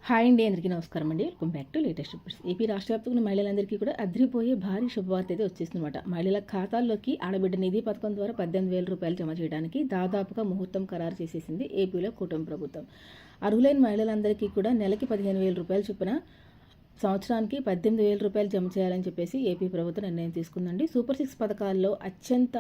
Hi అండి, అందరికీ నమస్కారం అండి. Welcome back to latest reports. AP రాష్ట్ర వ్యాప్తంగా మహిళలందరికీ కూడా అదిరిపోయే భారీ శుభవార్త అయితే వచ్చేస్తుందన్నమాట. మహిళల ఖాతాల్లోకి ఆడబిడ్డ నిధి పథకం ద్వారా 18,000 రూపాయలు జమ చేయడానికి దాదాపుగా ముహూర్తం ఖరారు చేసేసింది ఏపీలో కూటమి ప్రభుత్వం. అర్హులైన మహిళలందరికీ కూడా నెలకి 15,000 రూపాయలు చొప్పున సంవత్సరానికి 18,000 రూపాయలు జమ చేయాలని చెప్పేసి ఏపీ ప్రభుత్వం నిర్ణయం తీసుకుందండి. సూపర్ 6 పథకాల్లో అత్యంత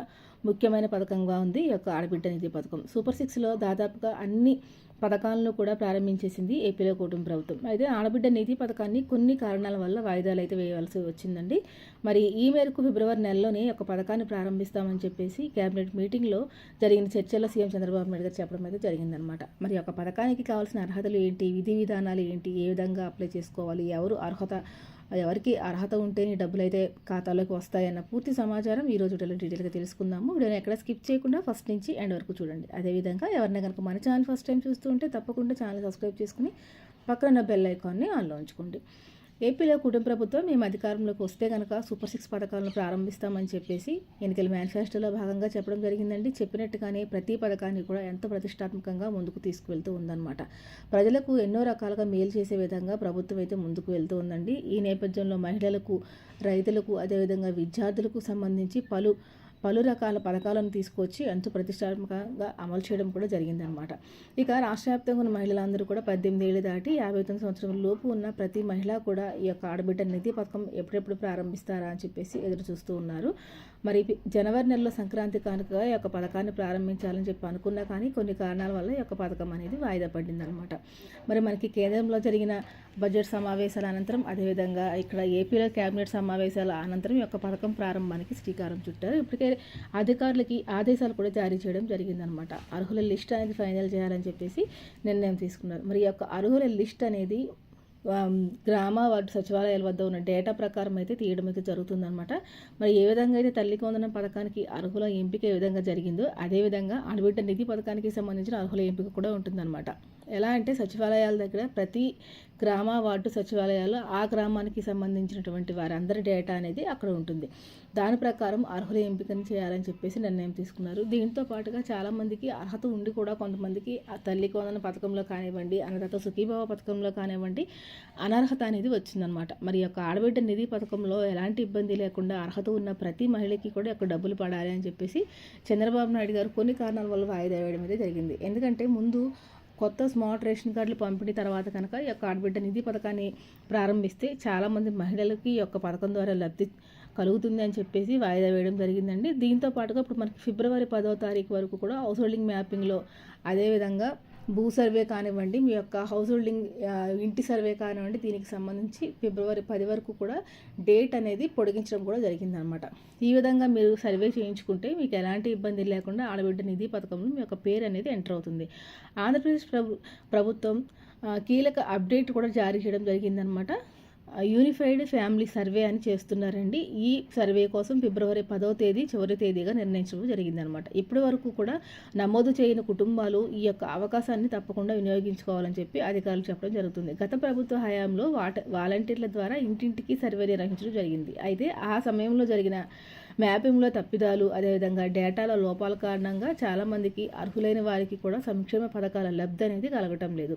ముఖ్యమైన పథకంగా ఉంది ఈ యొక్క ఆడబిడ్డ నిధి పథకం. సూపర్ 6లో దాదాపుగా అన్ని పథకాలను కూడా ప్రారంభించేసింది ఏపీలో కూటమి ప్రభుత్వం. అయితే ఆడబిడ్డ నిధి పథకాన్ని కొన్ని కారణాల వల్ల వాయిదాలు అయితే వేయవలసి వచ్చిందండి. మరి ఈ మేరకు ఫిబ్రవరి నెలలోనే ఒక పథకాన్ని ప్రారంభిస్తామని చెప్పేసి కేబినెట్ మీటింగ్లో జరిగిన చర్చల్లో సీఎం చంద్రబాబు నాయుడు గారు చెప్పడం అయితే జరిగిందనమాట. మరి ఒక పథకానికి కావాల్సిన అర్హతలు ఏంటి, విధి విధానాలు ఏంటి, ఏ విధంగా అప్లై చేసుకోవాలి, ఎవరికి అర్హత ఉంటేనే డబ్బులు అయితే ఖాతాలోకి వస్తాయన్న పూర్తి సమాచారం ఈరోజు డీటెయిల్గా తెలుసుకుందాము. వీడియోని ఎక్కడ స్కిప్ చేయకుండా ఫస్ట్ నుంచి ఎండ్ వరకు చూడండి. అదేవిధంగా ఎవరైనా కనుక మన ఛానల్ ఫస్ట్ టైం చూస్తూ ఉంటే తప్పకుండా ఛానల్ సబ్స్క్రైబ్ చేసుకుని పక్కన బెల్ ఐకాన్ని ఆన్లో ఉంచుకోండి. ఏపీలో కుటుంబ ప్రభుత్వం మేము అధికారంలోకి వస్తే కనుక సూపర్ 6 పథకాలను ప్రారంభిస్తామని చెప్పేసి ఎన్నికల మేనిఫెస్టోలో భాగంగా చెప్పడం జరిగిందండి. చెప్పినట్టుగానే ప్రతి పథకాన్ని కూడా ఎంతో ప్రతిష్టాత్మకంగా ముందుకు తీసుకువెళ్తూ ఉందన్నమాట. ప్రజలకు ఎన్నో రకాలుగా మేలు చేసే విధంగా ప్రభుత్వం అయితే ముందుకు వెళ్తూ ఉందండి. ఈ నేపథ్యంలో మహిళలకు, రైతులకు, అదేవిధంగా విద్యార్థులకు సంబంధించి పలు రకాల పథకాలను తీసుకొచ్చి ఎంతో ప్రతిష్టాత్మకంగా అమలు చేయడం కూడా జరిగిందనమాట. ఇక రాష్ట్ర వ్యాప్తంగా ఉన్న మహిళలందరూ కూడా 18 ఏళ్ళు దాటి 59 సంవత్సరాల లోపు ఉన్న ప్రతి మహిళ కూడా ఈ యొక్క ఆడబిడ్డ నిధి పథకం ఎప్పుడెప్పుడు ప్రారంభిస్తారా అని చెప్పేసి ఎదురు చూస్తూ ఉన్నారు. మరి జనవరి నెలలో సంక్రాంతి కానుకగా ఈ యొక్క పథకాన్ని ప్రారంభించాలని చెప్పి అనుకున్నా కానీ కొన్ని కారణాల వల్ల ఈ యొక్క పథకం అనేది వాయిదా పడిందనమాట. మరి మనకి కేంద్రంలో జరిగిన బడ్జెట్ సమావేశాల అనంతరం, అదేవిధంగా ఇక్కడ ఏపీలో కేబినెట్ సమావేశాల అనంతరం ఈ యొక్క పథకం ప్రారంభానికి శ్రీకారం చుట్టారు. ఇప్పటికే అధికారులకి ఆదేశాలు కూడా జారీ చేయడం జరిగిందనమాట. అర్హుల లిస్ట్ అనేది ఫైనల్ చేయాలని చెప్పేసి నిర్ణయం తీసుకున్నారు. మరి ఈ యొక్క అర్హుల లిస్ట్ అనేది గ్రామ వార్డు సచివాలయాల వద్ద ఉన్న డేటా ప్రకారం అయితే తీయడం అయితే జరుగుతుందన్నమాట. మరి ఏ విధంగా అయితే తల్లికి వందనం పథకానికి అర్హుల ఎంపిక ఏ విధంగా జరిగిందో అదేవిధంగా ఆడబిడ్డ నిధి పథకానికి సంబంధించిన అర్హుల ఎంపిక కూడా ఉంటుందన్నమాట. ఎలా అంటే సచివాలయాల దగ్గర ప్రతి గ్రామ వార్డు సచివాలయాల్లో ఆ గ్రామానికి సంబంధించినటువంటి వారందరి డేటా అనేది అక్కడ ఉంటుంది. దాని ప్రకారం అర్హుల ఎంపికను చేయాలని చెప్పేసి నిర్ణయం తీసుకున్నారు. దీంతో పాటుగా చాలామందికి అర్హత ఉండి కూడా కొంతమందికి తల్లికి వందనం పథకంలో కానివ్వండి, అన్నదాత సుఖీభావ పథకంలో కానివ్వండి అనర్హత అనేది వచ్చిందనమాట. మరి యొక్క ఆడబిడ్డ నిధి పథకంలో ఎలాంటి ఇబ్బంది లేకుండా అర్హత ఉన్న ప్రతి మహిళకి కూడా యొక్క డబ్బులు పడాలి అని చెప్పేసి చంద్రబాబు నాయుడు గారు కొన్ని కారణాల వల్ల వాయిదా వేయడం అయితే జరిగింది. ఎందుకంటే ముందు కొత్త స్మార్ట్ రేషన్ కార్డులు పంపిణీ తర్వాత కనుక ఈ యొక్క ఆడబిడ్డ నిధి పథకాన్ని ప్రారంభిస్తే చాలామంది మహిళలకి ఈ యొక్క పథకం ద్వారా లబ్ధి కలుగుతుంది అని చెప్పేసి వాయిదా వేయడం జరిగిందండి. దీంతో పాటుగా ఇప్పుడు మనకి ఫిబ్రవరి 10వ తారీఖు వరకు కూడా హౌస్ హోల్డింగ్ మ్యాపింగ్లో, అదేవిధంగా భూ సర్వే కానివ్వండి, మీ యొక్క హౌస్ హోల్డింగ్ ఇంటి సర్వే కానివ్వండి, దీనికి సంబంధించి ఫిబ్రవరి 10 వరకు కూడా డేట్ అనేది పొడిగించడం కూడా జరిగిందనమాట. ఈ విధంగా మీరు సర్వే చేయించుకుంటే మీకు ఎలాంటి ఇబ్బంది లేకుండా ఆడబిడ్డ నిధి పథకంలో మీ యొక్క పేరు అనేది ఎంటర్ అవుతుంది. ఆంధ్రప్రదేశ్ ప్రభుత్వం కీలక అప్డేట్ కూడా జారీ చేయడం జరిగిందనమాట. యూనిఫైడ్ ఫ్యామిలీ సర్వే అని చేస్తున్నారండి. ఈ సర్వే కోసం ఫిబ్రవరి 10వ తేదీ చివరి తేదీగా నిర్ణయించడం జరిగిందనమాట. ఇప్పటి వరకు కూడా నమోదు చేయని కుటుంబాలు ఈ యొక్క అవకాశాన్ని తప్పకుండా వినియోగించుకోవాలని చెప్పి అధికారులు చెప్పడం జరుగుతుంది. గత ప్రభుత్వ హయాంలో వాలంటీర్ల ద్వారా ఇంటింటికి సర్వే నిర్వహించడం జరిగింది. అయితే ఆ సమయంలో జరిగిన మ్యాపింగ్లో తప్పిదాలు, అదేవిధంగా డేటాల లోపాల కారణంగా చాలామందికి అర్హులైన వారికి కూడా సంక్షేమ పథకాల లబ్ధి అనేది కలగటం లేదు.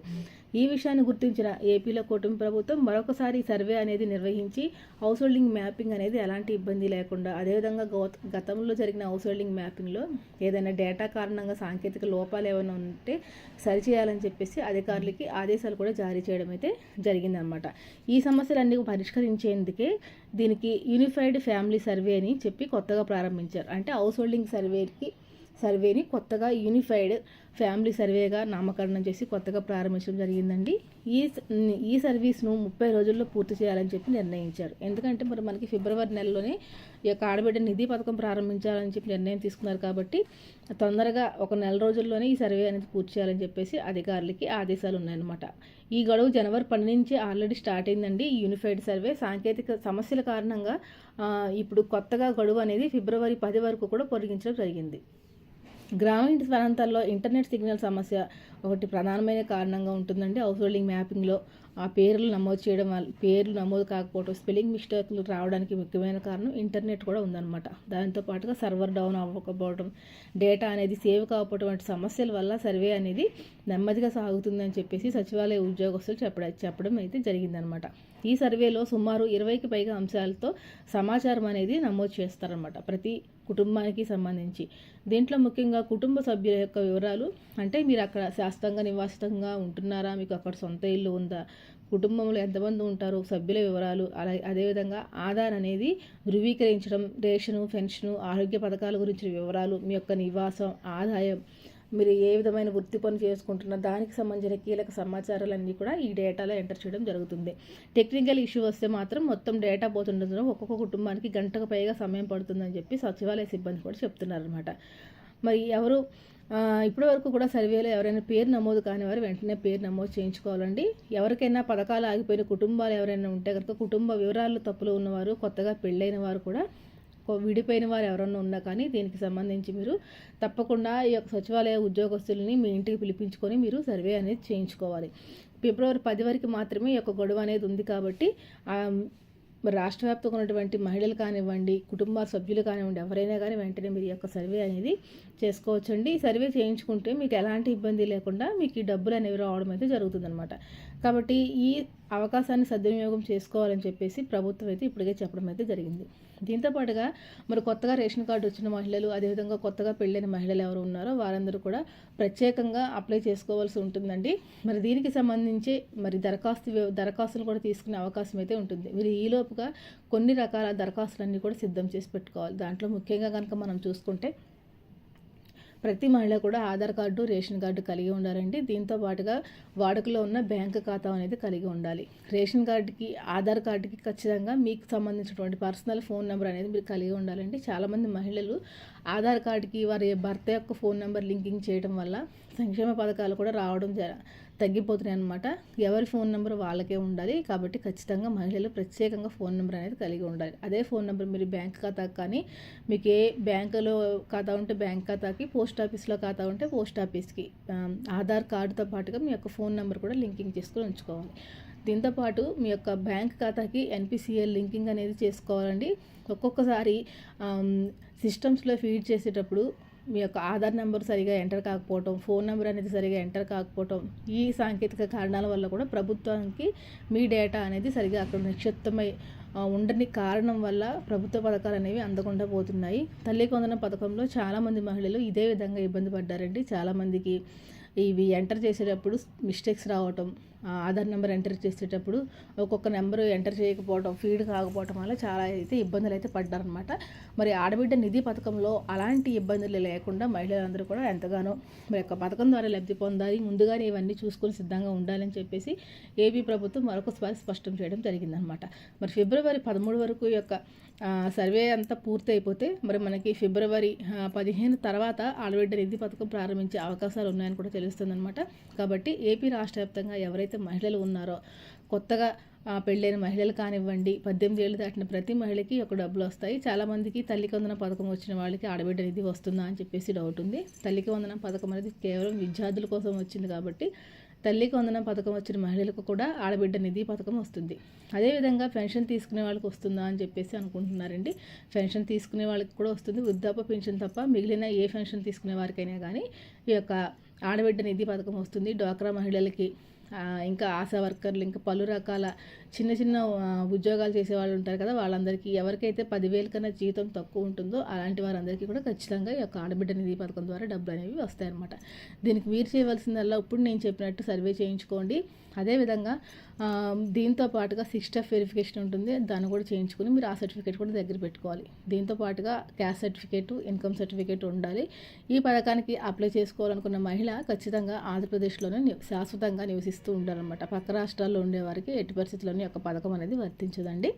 ఈ విషయాన్ని గుర్తించిన ఏపీలో కూటమి ప్రభుత్వం మరొకసారి సర్వే అనేది నిర్వహించి హౌస్ హోల్డింగ్ మ్యాపింగ్ అనేది ఎలాంటి ఇబ్బంది లేకుండా, అదేవిధంగా గతంలో జరిగిన హౌస్ హోల్డింగ్ మ్యాపింగ్లో ఏదైనా డేటా కారణంగా సాంకేతిక లోపాలు ఏమైనా ఉంటే సరిచేయాలని చెప్పేసి అధికారులకి ఆదేశాలు కూడా జారీ చేయడం అయితే జరిగిందనమాట. ఈ సమస్యలన్నీ పరిష్కరించేందుకే దీనికి యూనిఫైడ్ ఫ్యామిలీ సర్వే అని చెప్పి కొత్తగా ప్రారంభించారు. అంటే హౌస్ హోల్డింగ్ సర్వేని కొత్తగా యూనిఫైడ్ ఫ్యామిలీ సర్వేగా నామకరణం చేసి కొత్తగా ప్రారంభించడం జరిగిందండి. ఈ సర్వీస్ను 30 రోజుల్లో పూర్తి చేయాలని చెప్పి నిర్ణయించారు. ఎందుకంటే మరి మనకి ఫిబ్రవరి నెలలోనే ఈ యొక్క ఆడబిడ్డ నిధి పథకం ప్రారంభించాలని చెప్పి నిర్ణయం తీసుకున్నారు కాబట్టి తొందరగా ఒక నెల రోజుల్లోనే ఈ సర్వే అనేది పూర్తి చేయాలని చెప్పేసి అధికారులకి ఆదేశాలు ఉన్నాయన్నమాట. ఈ గడువు జనవరి 12 నుంచి ఆల్రెడీ స్టార్ట్ అయిందండి. ఈ యూనిఫైడ్ సర్వే సాంకేతిక సమస్యల కారణంగా ఇప్పుడు కొత్తగా గడువు అనేది ఫిబ్రవరి 10 వరకు కూడా పొడిగించడం జరిగింది. గ్రామీణ ప్రాంతాల్లో ఇంటర్నెట్ సిగ్నల్ సమస్య ఒకటి ప్రధానమైన కారణంగా ఉంటుందండి. హౌస్ హోల్డింగ్ మ్యాపింగ్లో ఆ పేర్లు నమోదు చేయడం వల్ల పేర్లు నమోదు కాకపోవడం, స్పెల్లింగ్ మిస్టేక్లు రావడానికి ముఖ్యమైన కారణం ఇంటర్నెట్ కూడా ఉందన్నమాట. దాంతో పాటుగా సర్వర్ డౌన్ అవ్వకపోవడం, డేటా అనేది సేవ్ కాకపోవడం వంటి సమస్యల వల్ల సర్వే అనేది నెమ్మదిగా సాగుతుందని చెప్పేసి సచివాలయ ఉద్యోగస్తులు చెప్పడం అయితే జరిగిందనమాట. ఈ సర్వేలో సుమారు 20కి పైగా అంశాలతో సమాచారం అనేది నమోదు చేస్తారనమాట ప్రతి కుటుంబానికి సంబంధించి. దీంట్లో ముఖ్యంగా కుటుంబ సభ్యుల యొక్క వివరాలు, అంటే మీరు అక్కడ శాశ్వతంగా నివాసితంగా ఉంటున్నారా, మీకు అక్కడ సొంత ఇల్లు ఉందా, కుటుంబంలో ఎంతమంది ఉంటారు, సభ్యుల వివరాలు, అదేవిధంగా ఆధార్ అనేది ధృవీకరించడం, రేషను, పెన్షను, ఆరోగ్య పథకాల గురించిన వివరాలు, మీ యొక్క నివాసం, ఆదాయం, మీరు ఏ విధమైన వృత్తి పని చేసుకుంటున్నారు, దానికి సంబంధించిన కీలక సమాచారాలన్నీ కూడా ఈ డేటాలో ఎంటర్ చేయడం జరుగుతుంది. టెక్నికల్ ఇష్యూ వస్తే మాత్రం మొత్తం డేటా పోతుండడం ఒక్కొక్క కుటుంబానికి గంటకు పైగా సమయం పడుతుందని చెప్పి సచివాలయ సిబ్బంది కూడా చెప్తున్నారనమాట. మరి ఇప్పటి వరకు కూడా సర్వేలో ఎవరైనా పేరు నమోదు కాని వారు వెంటనే పేరు నమోదు చేయించుకోవాలండి. ఎవరికైనా పథకాలు ఆగిపోయిన కుటుంబాలు ఎవరైనా ఉంటే కనుక కుటుంబ వివరాలు తప్పులు ఉన్నవారు, కొత్తగా పెళ్ళైన వారు కూడా, విడిపోయిన వారు ఎవరన్నా ఉన్నా కానీ దీనికి సంబంధించి మీరు తప్పకుండా ఈ యొక్క సచివాలయ ఉద్యోగస్తులని మీ ఇంటికి పిలిపించుకొని మీరు సర్వే అనేది చేయించుకోవాలి. ఫిబ్రవరి 10 వరకు మాత్రమే ఈ యొక్క గడువు అనేది ఉంది కాబట్టి రాష్ట్ర వ్యాప్తంగా ఉన్నటువంటి మహిళలు కానివ్వండి, కుటుంబ సభ్యులు కానివ్వండి, ఎవరైనా కానీ వెంటనే మీరు ఈ యొక్క సర్వే అనేది చేసుకోవచ్చండి. ఈ సర్వే చేయించుకుంటే మీకు ఎలాంటి ఇబ్బంది లేకుండా మీకు ఈ డబ్బులు అనేవి రావడం అయితే జరుగుతుందన్నమాట. కాబట్టి ఈ అవకాశాన్ని సద్వినియోగం చేసుకోవాలని చెప్పేసి ప్రభుత్వం అయితే ఇప్పటికే చెప్పడం అయితే జరిగింది. దీంతో పాటుగా మరి కొత్తగా రేషన్ కార్డు వచ్చిన మహిళలు, అదేవిధంగా కొత్తగా పెళ్ళైన మహిళలు ఎవరు ఉన్నారో వారందరూ కూడా ప్రత్యేకంగా అప్లై చేసుకోవాల్సి ఉంటుందండి. మరి దీనికి సంబంధించి మరి దరఖాస్తులు కూడా తీసుకునే అవకాశం అయితే ఉంటుంది. మీరు ఈలోపుగా కొన్ని రకాల దరఖాస్తులన్నీ కూడా సిద్ధం చేసి పెట్టుకోవాలి. దాంట్లో ముఖ్యంగా కనుక మనం చూసుకుంటే ప్రతి మహిళ కూడా ఆధార్ కార్డు, రేషన్ కార్డు కలిగి ఉండాలండి. దీంతో పాటుగా వాడుకలో ఉన్న బ్యాంకు ఖాతా అనేది కలిగి ఉండాలి. రేషన్ కార్డుకి, ఆధార్ కార్డుకి ఖచ్చితంగా మీకు సంబంధించినటువంటి పర్సనల్ ఫోన్ నెంబర్ అనేది మీరు కలిగి ఉండాలండి. చాలామంది మహిళలు ఆధార్ కార్డుకి వారి భర్త యొక్క ఫోన్ నెంబర్ లింకింగ్ చేయడం వల్ల సంక్షేమ పథకాలు కూడా రావడం తగ్గిపోతున్నాయి అన్నమాట. ఎవరి ఫోన్ నెంబర్ వాళ్ళకే ఉండాలి. కాబట్టి ఖచ్చితంగా మహిళలు ప్రత్యేకంగా ఫోన్ నెంబర్ అనేది కలిగి ఉండాలి. అదే ఫోన్ నెంబర్ మీరు బ్యాంక్ ఖాతాకి కానీ, మీకు ఏ బ్యాంకులో ఖాతా ఉంటే బ్యాంక్ ఖాతాకి, పోస్ట్ ఆఫీస్లో ఖాతా ఉంటే పోస్ట్ ఆఫీస్కి ఆధార్ కార్డుతో పాటుగా మీ యొక్క ఫోన్ నెంబర్ కూడా లింకింగ్ చేసుకొని ఉంచుకోవాలి. దీంతోపాటు మీ యొక్క బ్యాంక్ ఖాతాకి ఎన్పిసిఎల్ లింకింగ్ అనేది చేసుకోవాలండి. ఒక్కొక్కసారి సిస్టమ్స్లో ఫీడ్ చేసేటప్పుడు మీ యొక్క ఆధార్ నెంబర్ సరిగా ఎంటర్ కాకపోవటం, ఫోన్ నెంబర్ అనేది సరిగా ఎంటర్ కాకపోవటం, ఈ సాంకేతిక కారణాల వల్ల కూడా ప్రభుత్వానికి మీ డేటా అనేది సరిగా అక్కడ నిక్షిప్తమై ఉండని కారణం వల్ల ప్రభుత్వ పథకాలు అనేవి అందకుండా పోతున్నాయి. తల్లికి వందనం పథకంలో చాలామంది మహిళలు ఇదే విధంగా ఇబ్బంది పడ్డారండి. చాలామందికి ఇవి ఎంటర్ చేసేటప్పుడు మిస్టేక్స్ రావటం, ఆధార్ నెంబర్ ఎంటర్ చేసేటప్పుడు ఒక్కొక్క నెంబరు ఎంటర్ చేయకపోవడం, ఫీడ్ కాకపోవడం వల్ల చాలా అయితే ఇబ్బందులు అయితే పడ్డారనమాట. మరి ఆడబిడ్డ నిధి పథకంలో అలాంటి ఇబ్బందులు లేకుండా మహిళలందరూ కూడా ఎంతగానో మరి యొక్క పథకం ద్వారా లబ్ధి పొందాలి, ముందుగానే ఇవన్నీ చూసుకొని సిద్ధంగా ఉండాలని చెప్పేసి ఏపీ ప్రభుత్వం మరొకసారి స్పష్టం చేయడం జరిగిందనమాట. మరి ఫిబ్రవరి 13 వరకు యొక్క సర్వే అంతా పూర్తి అయిపోతే మరి మనకి ఫిబ్రవరి 15 తర్వాత ఆడబిడ్డ నిధి పథకం ప్రారంభించే అవకాశాలు ఉన్నాయని కూడా తెలుస్తుందన్నమాట. కాబట్టి ఏపీ రాష్ట్ర వ్యాప్తంగా ఎవరైతే మహిళలు ఉన్నారో, కొత్తగా పెళ్ళైన మహిళలు కానివ్వండి, 18 ఏళ్ళు దాటిన ప్రతి మహిళకి ఒక డబ్బులు వస్తాయి. చాలామందికి తల్లికి వందనం పథకం వచ్చిన వాళ్ళకి ఆడబిడ్డ నిధి వస్తుందా అని చెప్పేసి డౌట్ ఉంది. తల్లికి వందనం పథకం అనేది కేవలం విద్యార్థుల కోసం వచ్చింది కాబట్టి తల్లికి వందనం పథకం వచ్చిన మహిళలకు కూడా ఆడబిడ్డ నిధి పథకం వస్తుంది. అదేవిధంగా పెన్షన్ తీసుకునే వాళ్ళకి వస్తుందా అని చెప్పేసి అనుకుంటున్నారండి. పెన్షన్ తీసుకునే వాళ్ళకి కూడా వస్తుంది. వృద్ధాప్య పెన్షన్ తప్ప మిగిలిన ఏ పెన్షన్ తీసుకునే వారికైనా కానీ ఈ యొక్క ఆడబిడ్డ నిధి పథకం వస్తుంది. డ్వాక్రా మహిళలకి, ఇంకా ఆశా వర్కర్లు, ఇంకా పలు రకాల చిన్న చిన్న ఉద్యోగాలు చేసేవాళ్ళు ఉంటారు కదా, వాళ్ళందరికీ ఎవరికైతే 10,000 కన్నా జీతం తక్కువ ఉంటుందో అలాంటి వారందరికీ కూడా ఖచ్చితంగా ఈ యొక్క ఆడబిడ్డ నిధి పథకం ద్వారా డబ్బులు అనేవి వస్తాయన్నమాట. దీనికి మీరు చేయవలసిందల్లా ఇప్పుడు నేను చెప్పినట్టు సర్వే చేయించుకోండి. అదేవిధంగా దీంతో పాటుగా 6 స్టెప్ వెరిఫికేషన్ ఉంటుంది, దాన్ని కూడా చేయించుకొని మీరు ఆ సర్టిఫికేట్ కూడా దగ్గర పెట్టుకోవాలి. దీంతో పాటుగా క్యాస్ట్ సర్టిఫికేటు, ఇన్కమ్ సర్టిఫికేట్ ఉండాలి. ఈ పథకానికి అప్లై చేసుకోవాలనుకున్న మహిళ ఖచ్చితంగా ఆంధ్రప్రదేశ్లోనే శాశ్వతంగా నివసిస్తూ ఉండాలన్నమాట. పక్క రాష్ట్రాల్లో ఉండేవారికి ఎట్టి పరిస్థితుల్లోనే యొక్క పథకం అనేది వర్తించదండి.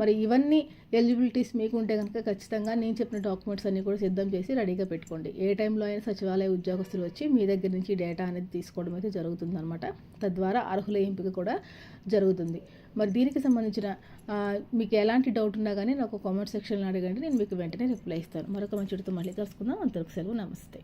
మరి ఇవన్నీ ఎలిజిబిలిటీస్ మీకు ఉంటే కనుక ఖచ్చితంగా నేను చెప్పిన డాక్యుమెంట్స్ అన్నీ కూడా సిద్ధం చేసి రెడీగా పెట్టుకోండి. ఏ టైంలో అయినా సచివాలయ ఉద్యోగస్తులు వచ్చి మీ దగ్గర నుంచి డేటా అనేది తీసుకోవడం అయితే జరుగుతుందన్నమాట. తద్వారా అర్హుల ఎంపిక కూడా జరుగుతుంది. మరి దీనికి సంబంధించిన మీకు ఎలాంటి డౌట్ ఉన్నా కానీ నాకు కామెంట్ సెక్షన్లో అడగండి, నేను మీకు వెంటనే రిప్లై ఇస్తాను. మరొక మంచి మళ్ళీ కలుసుకుందాం. అంతవరకు సెలవు, నమస్తే.